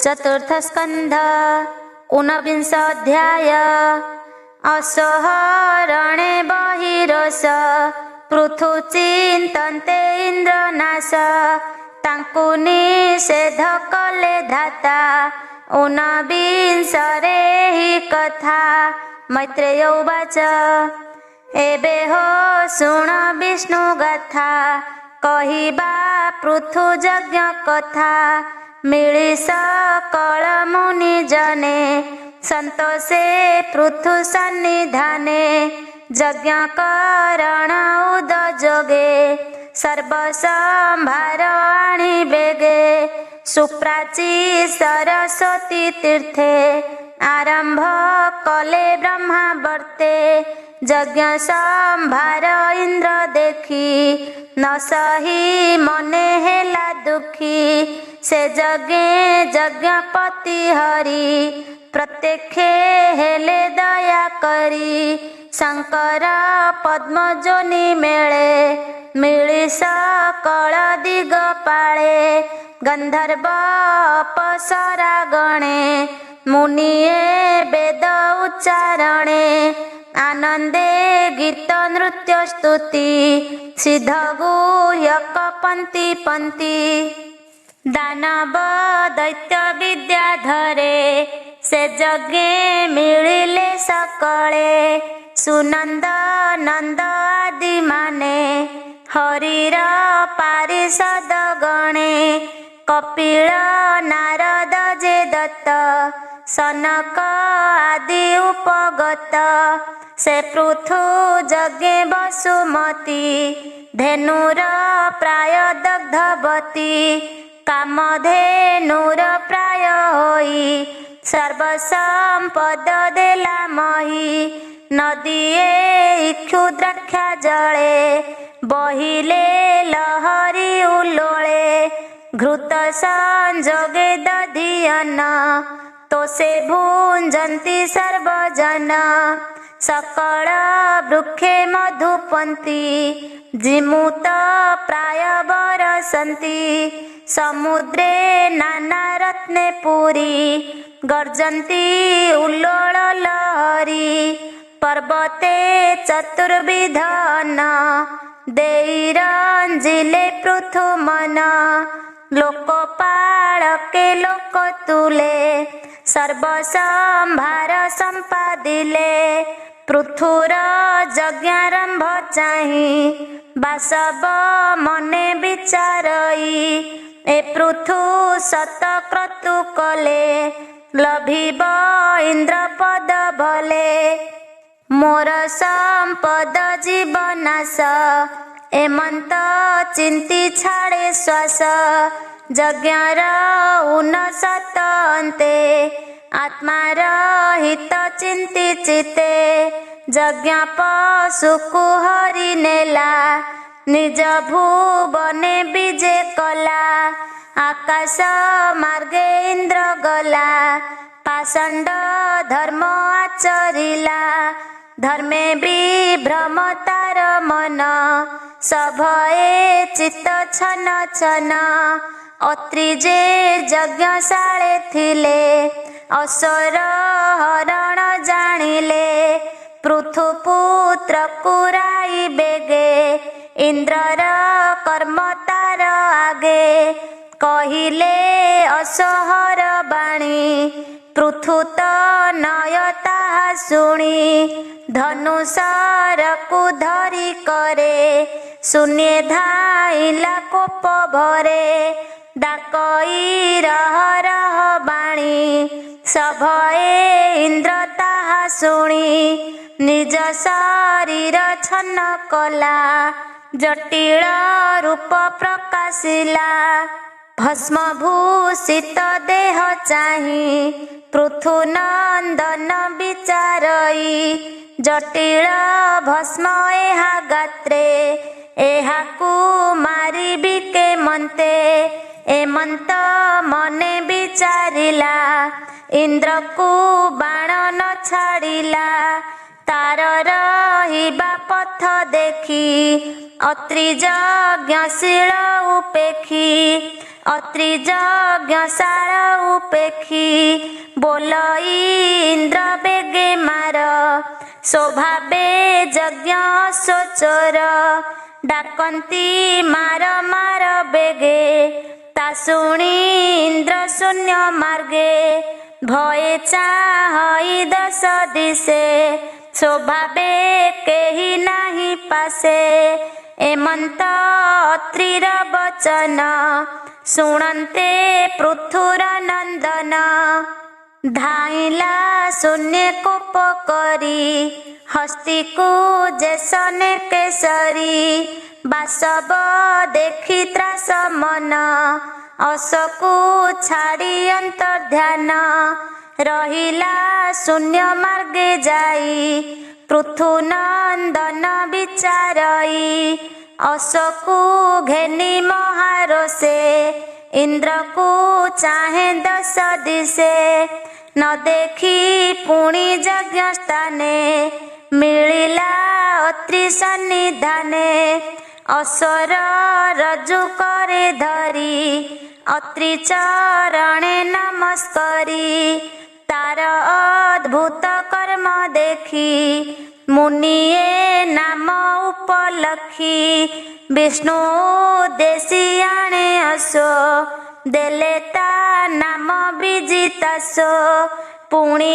चतुर्थ स्कंध ऊनविंश अध्याय। असहरणे बहिरस पृथु चिंतन्ते इंद्रनाश। तांकु निषेध कले धाता ऊनविंशरे ही कथा। मैत्रेय उवाच एबे हो शुण विष्णु गाथा। कहिबा पृथु यज्ञ कथा। मिली सकल मुनि जने संतोषे पृथु सन्निधाने। यज्ञ करण उद जोगे सर्वसंभार आणी बेगे। सुप्राची सरस्वती तीर्थे आरंभ कले ब्रह्मा वर्ते। यज्ञ संभार इंद्र देखी न सही मने हेला दुखी। से जगे यज्ञपति हरि प्रत्यक्षे हेले दया करी। शंकर पद्म जोनि मेले मिली सकल दिग पाळे। गंधर्व अप्सरा गणे मुनिये वेद उच्चारणे। आनंदे गीत नृत्य स्तुति सिद्ध गुह्यक पंक्ति पंक्ति। दानव दैत्य विद्याधरे से यज्ञे मिलिले सकले। सुनंद नंद आदि माने हरिर पारिषद गणे। कपिल नारद जे दत्त सनक आदि उपगत। से पृथु यज्ञे वसुमती धेनुर प्राय दग्धवती। कामधेनुर प्राय होई सर्वसंपद देला मही। नदीए इक्षु द्राक्षा जले बहिले लहरी उलोळे। घृत संजोगे दधियन तो से भुंजन्ति सर्वजन। सकल वृक्षे मधुपन्ति जिमुत प्राय बरसन्ति। समुद्रे नाना रत्ने पुरी गर्जन्ति उल्लोल लहरी। पर्वते चतुर्विध अन्न देईरंजिले पृथु मन। लोकपालके लोक तुले सर्वसंभार संपादिले। पृथुर यज्ञारंभ चाहि बासव मने विचारई। ए पृथु सतक्रतु कले लभिब इंद्र पद भले। मोर संपद जीवनाश एमंत चिंती छाड़े श्वास। यज्ञर उन्नसत अन्ते आत्मार हित चिंती चिते। यज्ञ पशुकु हरि नेला निज भुवने विजे कला। आकाश मार्गे इंद्र गला पाषंड धर्म आचरिला। धर्मे विभ्रम तार मन सभये चित्त छन छन। अत्रि जे यज्ञशाळे थिले असुर हरण जानिले। पृथु पुत्र कुराई बेगे इंद्रर कर्म तार आगे। कहिले असहर बाणी पृथु तो नय ताहा शुणी। धनुषर को धरी करे शून्य धाइला कोप भरे। डाकई रह रह बाणी सभये इंद्र ताहा शुणी। निज शरीर छन्न कला जटिल रूप प्रकाशिला। भस्म भूषित देह चाहि पृथु नंदन विचारई। जटिल भस्म एहा गात्रे एहाकु मारिबि के मन्ते। एमंत मने विचारिला इंद्र को बाण न छाड़िला। तार रहिबा पथ देखी अत्रि यज्ञशील उपेक्षी। ଅତ୍ରି ଯଜ୍ଞଶାଳ ଉପେକ୍ଷୀ ବୋଲ ଇନ୍ଦ୍ର ବେଗେ ମାର ସ୍ୱଭାବେ ଯଜ୍ଞ ସୋଚର ଡାକନ୍ତି ମାର ମାର ବେଗେ ତା ଶୁଣି ଇନ୍ଦ୍ର ଶୂନ୍ୟ ମାର୍ଗେ ଭୟେ ଚାହଇ ଦଶ ଦିଶେ ସ୍ୱଭାବେ କେହି ନାହିଁ ପାଶେ ଏମନ୍ତ ଅତ୍ରିର ବଚନ ଶୁଣନ୍ତେ ପୃଥୁର ନନ୍ଦନ ଧାଇଲା ଶୂନ୍ୟ କୋପ କରି ହସ୍ତିକୁ ଯେସନେ କେଶରୀ ବାସବ ଦେଖି ତ୍ରାସ ମନ ଅସକୁ ଛାଡ଼ି ଅନ୍ତର୍ଧ୍ୟାନ ରହିଲା ଶୂନ୍ୟ ମାର୍ଗେ ଯାଇ ପୃଥୁ ନନ୍ଦନ ବିଚାରଇ ଅସକୁ ଘେନି ମହାରୋଷେ ଇନ୍ଦ୍ରକୁ ଚାହେଁ ଦଶ ଦିଶେ ନ ଦେଖି ପୁଣି ଯଜ୍ଞ ସ୍ଥାନେ ମିଳିଲା ଅତ୍ରି ସନ୍ନିଧାନେ ଅସର ରଜୁ करे ଧରି ଅତ୍ରି ଚରଣେ ନମସ୍କରି ତାର ଅଦ୍ଭୁତ କର୍ମ ଦେଖି ମୁନିଏ ନାମ ଉପଲକ୍ଷୀ ବିଷ୍ଣୁ ଦେଶୀ ଆଣେ ଅସୋ ଦେଲେ ତା ନାମ ବିଜିତାସୋ ପୁଣି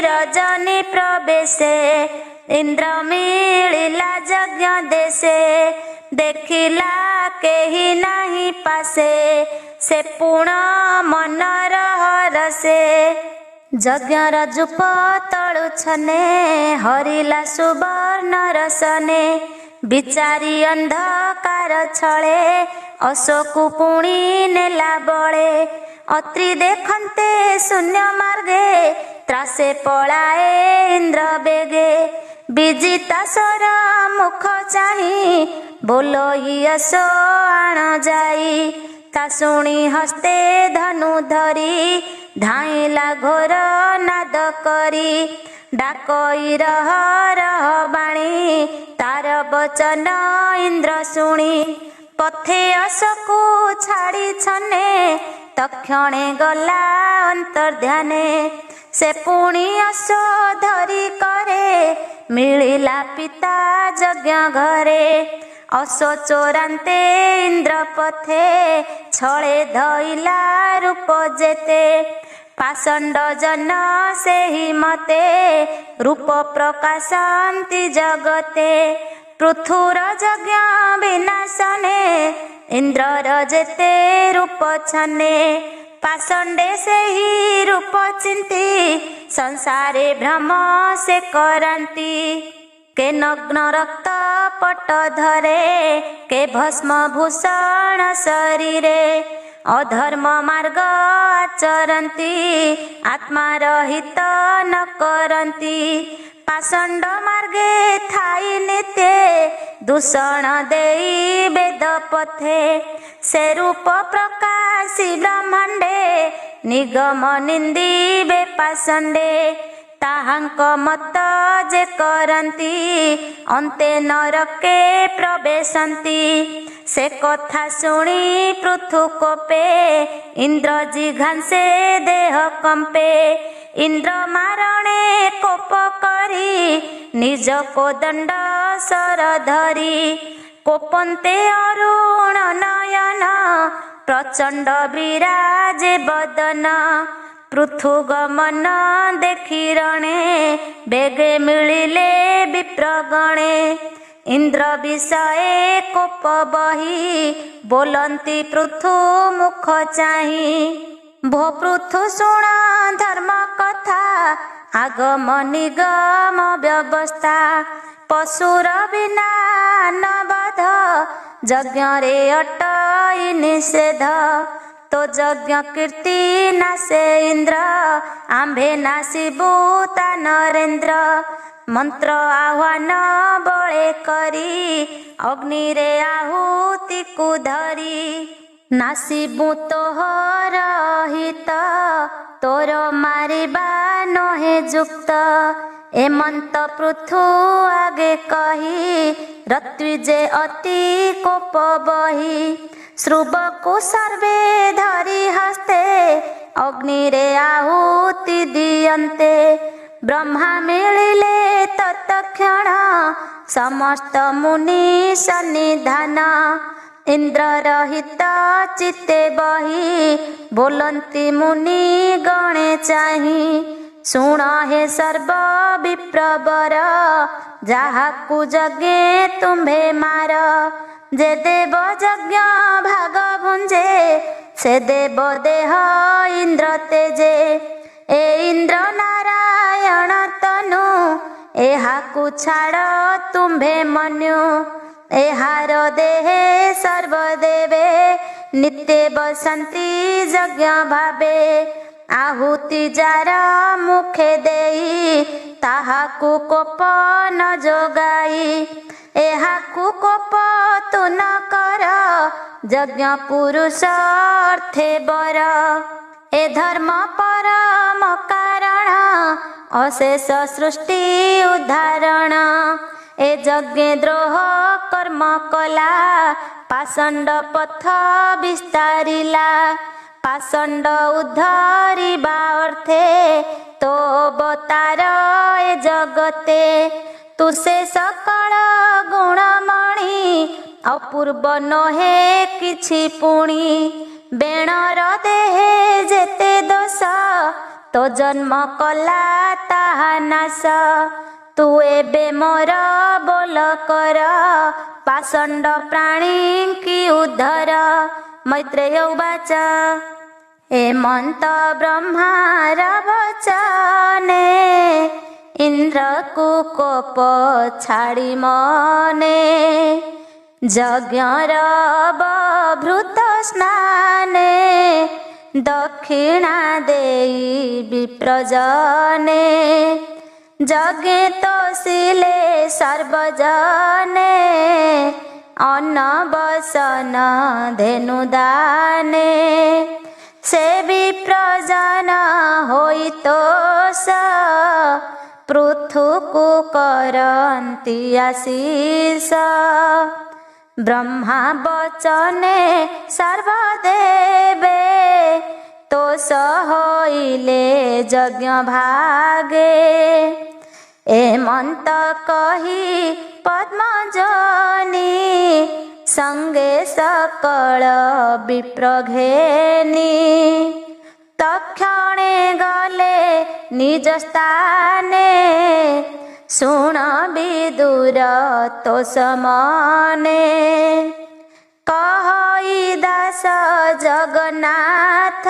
ରଜନୀ ପ୍ରବେଶେ ଇନ୍ଦ୍ର ମିଳିଲା ଯଜ୍ଞ ଦେଶେ ଦେଖିଲା କେହି ନାହିଁ ପାଶେ ସେ ପୁଣ ମନର ହରସେ ଯଜ୍ଞର ଜୁପ ତଳୁ ଛନେ ହରିଲା ସୁବର୍ଣ୍ଣ ରସନେ ବିଚାରି ଅନ୍ଧକାର ଛଳେ ଅଶୋକୁ ପୁଣି ନେଲା ବଳେ ଅତ୍ରି ଦେଖନ୍ତେ ଶୂନ୍ୟ ମାର୍ଗେ ତ୍ରାସେ ପଳାଏ ଇନ୍ଦ୍ର ବେଗେ ବିଜିତାସର ମୁଖ ଚାହିଁ ବୋଲ ଅସୋ ଆଣ ଯାଇ ତା ଶୁଣି ହସ୍ତେ ଧନୁ ଧରି ଧାଇଁଲା ଘୋର ନାଦ କରି ଡାକଇ ରହ ରହ ବାଣୀ ତାର ବଚନ ଇନ୍ଦ୍ର ଶୁଣି ପଥେ ଅସକୁ ଛାଡ଼ି ଛନେ ତକ୍ଷଣେ ଗଲା ଅନ୍ତର୍ଧ୍ୟାନେ ସେ ପୁଣି ଅସୋ ଧରି କରେ ମିଳିଲା ପିତା ଯଜ୍ଞ ଘରେ ଅସୋ ଚୋରାନ୍ତେ ଇନ୍ଦ୍ର ପଥେ ଛଳେ ଧଇଲା ରୂପ ଯେତେ ପାଷଣ୍ଡ ଜନ ସେହି ମତେ ରୂପ ପ୍ରକାଶନ୍ତି ଜଗତେ ପୃଥୁର ଯଜ୍ଞ ବିନାଶନେ ଇନ୍ଦ୍ରର ଯେତେ ରୂପ ଛନେ ପାଷଣ୍ଡେ ସେହି ରୂପ ଚିନ୍ତି ସଂସାରେ ଭ୍ରମ ସେ କରାନ୍ତି କେ ନଗ୍ନ ରକ୍ତ ପଟ ଧରେ କେ ଭସ୍ମ ଭୂଷଣ ଶରୀରେ ଅଧର୍ମ ମାର୍ଗ ଆଚରନ୍ତି ଆତ୍ମାର ହିତ ନ କରନ୍ତି ପାଷଣ୍ଡ ମାର୍ଗେ ଥାଇ ନିତ୍ୟ ଦୂଷଣ ଦେଇ ବେଦ ପଥେ ସେ ରୂପ ପ୍ରକାଶୀ ବ୍ରହ୍ମାଣ୍ଡେ ନିଗମ ନିନ୍ଦିବେ ପାଷଣ୍ଡେ ତାହାଙ୍କ ମତ ଯେ କରନ୍ତି ଅନ୍ତେ ନରକେ ପ୍ରବେଶନ୍ତି ସେ କଥା ଶୁଣି ପୃଥୁ କୋପେ ଇନ୍ଦ୍ର ଜିଘାଂସେ ଦେହ କମ୍ପେ ଇନ୍ଦ୍ର ମାରଣେ କୋପ କରି ନିଜ କୋଦଣ୍ଡ ସର ଧରି କୋପନ୍ତେ ଅରୁଣ ନୟନ ପ୍ରଚଣ୍ଡ ବିରାଜେ ବଦନ ପୃଥୁ ଗମନ ଦେଖି ରଣେ ବେଗେ ମିଳିଲେ ବିପ୍ରଗଣେ ଇନ୍ଦ୍ର ବିଷଏ କୋପ ବହି ବୋଲନ୍ତି ପୃଥୁ ମୁଖ ଚାହିଁ ଭୋ ପୃଥୁ ଶୁଣ ଧର୍ମ କଥା ଆଗମ ନିଗମ ବ୍ୟବସ୍ଥା ପଶୁର ବିନା ନବଧ ଯଜ୍ଞରେ ଅଟଇ ନିଷେଧ तो यज्ञ कीर्ति नासे इंद्र आंभे नासिबू ता नरेंद्र मंत्र आह्वान बळे करी अग्नि रे आहुति को धरी नासिबू तोहर हित तोर मारिबा नहे जुक्त एमंत पृथु आगे कही रत्विजे अति कोप बही श्रुवକୁ सर्वे धरि हस्ते अग्निरे आहुति दियन्ते ब्रह्मा मिलिले तत्क्षण समस्त मुनि सन्निधान इंद्र रहित चित्ते बही बोलंती मुनि गणे चाही शुण हे सर्व विप्रवर जाहाकू यज्ञे तुम्भे मार जे देव यज्ञ भाग भुंजे से देव देह इंद्र तेजे ए इंद्र नारायण तनु एहाकू छाड़ तुम्भे मनु एहार देहे सर्वदेवे नित्य बसंती यज्ञ भावे आहुति जार मुखे देई ताहाकू कोप न जोगाई एहाकू कोप तु न कर यज्ञ पुरुष अर्थे बर ए धर्म परम कारण अशेष सृष्टि उदाहरण ए यज्ञ द्रोह कर्म कला पाषंड पथ विस्तारिला पाषंड उद्धरिबा अर्थे तो अवतार ए जगते तु से सकल गुणमणि अपूर्व नहे किछि पुणी बेणर देहे जेते दोष तो जन्म कला ताहा नाश तु एबे मोर बोल कर पाषंड प्राणी की उद्धर मैत्रेय उवाच हेमंत ब्रह्मार वचने इंद्र को कोप छाड़ी मने यज्ञर बभृत स्नाने दक्षिणा देई विप्रजने यज्ञे तोषिले सर्वजने अन्न बसन धेनुदाने से विप्रजन होई तोष पृथुकु करन्ति आशीष ब्रह्मा वचने सर्वदेवे तोष होइले यज्ञ भागे हेमंत कही पद्मजनी संगे सकल विप्रघेनी तक्षणे गले निज स्थाने शुण विदुर तोष मने कहई दास जगन्नाथ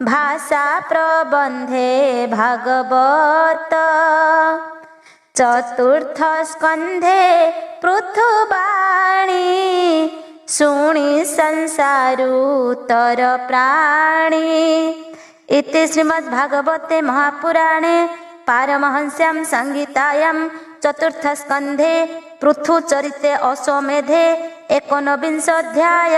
भाषा प्रबंधे भागवत चतुर्थ स्कंधे पृथुवाणी शुणी संसारूतर प्राणी इति श्रीमद्भागवते महापुराणे पारमहंस्यां संहितायां चतुर्थ स्कंधे पृथुचरिते अश्वमेधे 19 अध्याय।